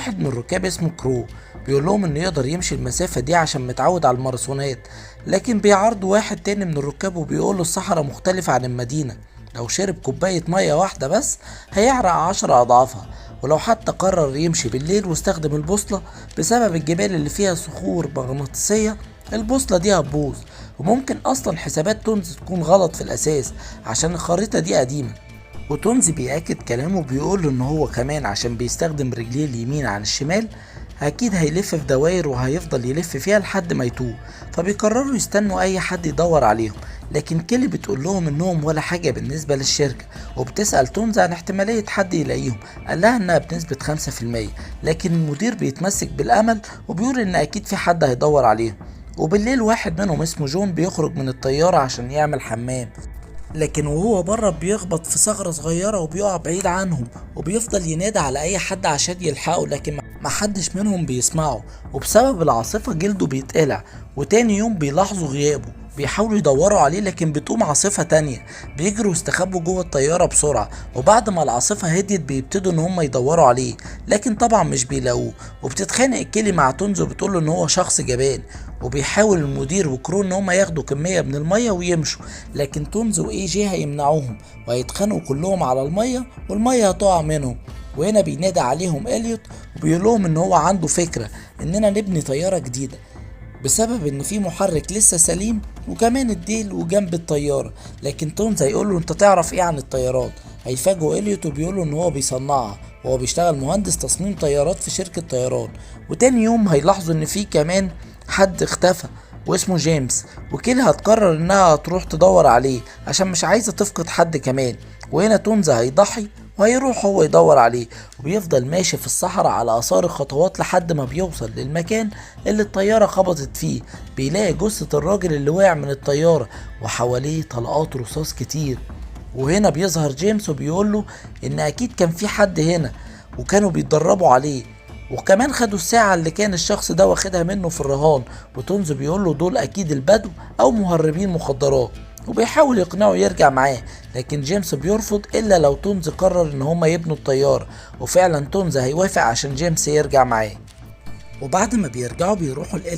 واحد من الركاب اسمه كرو بيقول لهم انه يقدر يمشي المسافة دي عشان متعود على الماراثونات، لكن بيعارضه واحد تاني من الركاب وبيقول له الصحراء مختلفة عن المدينة، لو شرب كوباية مية واحدة بس هيعرق 10 أضعافها، ولو حتى قرر يمشي بالليل واستخدم البوصلة بسبب الجبال اللي فيها صخور مغناطيسية البوصلة دي هتبوظ، وممكن أصلا حسابات تونز تكون غلط في الأساس عشان الخريطة دي قديمة. وتونز بيأكد كلامه بيقول ان هو كمان عشان بيستخدم رجليه اليمين عن الشمال اكيد هيلف في دوائر وهيفضل يلف فيها لحد ما يتوه، فبيقرروا يستنوا اي حد يدور عليهم. لكن كيلي بتقول لهم انهم ولا حاجة بالنسبة للشركة، وبتسأل تونز عن احتمالية حد يلاقيهم، قال لها انها بنسبة 5%، لكن المدير بيتمسك بالامل وبيقول ان اكيد في حد هيدور عليهم. وبالليل واحد منهم اسمه جون بيخرج من الطيارة عشان يعمل حمام، لكن وهو بره بيخبط في ثغرة صغيرة وبيقع بعيد عنهم، وبيفضل ينادي على اي حد عشان يلحقه، لكن محدش منهم بيسمعه، وبسبب العاصفة جلده بيتقلع. وتاني يوم بيلاحظوا غيابه، بيحاولوا يدوروا عليه لكن بتقوم عاصفة تانية، بيجروا يستخبوا جوه الطيارة بسرعة، وبعد ما العاصفة هديت بيبتدوا ان هم يدوروا عليه، لكن طبعا مش بيلاقوه. وبتتخانق كيلي مع تونز وبتقوله ان هو شخص جبان، وبيحاول المدير وكرو ان هم ياخدوا كمية من المية ويمشوا، لكن تونز واي جي هيمنعوهم وهيتخانقوا كلهم على المية والمية هتقع منهم. وهنا بينادى عليهم اليوت وبيقول لهم ان هو عنده فكرة اننا نبني طيارة جديدة بسبب ان في محرك لسه سليم وكمان الديل وجنب الطيارة، لكن تونز هيقول له انت تعرف ايه عن الطيارات. هيفاجئوا اليوت وبيقول له ان هو بيصنعها وهو بيشتغل مهندس تصميم طيارات في شركة طيران. وتاني يوم هيلاحظوا ان في كمان حد اختفى واسمه جيمس، وكيلي هتقرر انها هتروح تدور عليه عشان مش عايزة تفقد حد كمان. وهنا تونز هيضحي وهيروح هو يدور عليه، وبيفضل ماشي في الصحراء على اثار الخطوات لحد ما بيوصل للمكان اللي الطيارة خبطت فيه، بيلاقي جثة الراجل اللي وقع من الطيارة وحواليه طلقات رصاص كتير. وهنا بيظهر جيمس وبيقول له ان اكيد كان في حد هنا وكانوا بيتدربوا عليه، وكمان خدوا الساعة اللي كان الشخص ده واخدها منه في الرهان. وتونز بيقول له دول اكيد البدو او مهربين مخدرات، وبيحاول يقنعه يرجع معاه، لكن جيمس بيرفض الا لو تونز قرر ان هما يبنوا الطيارة، وفعلا تونز هيوافق عشان جيمس يرجع معاه. وبعد ما بيرجعوا بيروحوا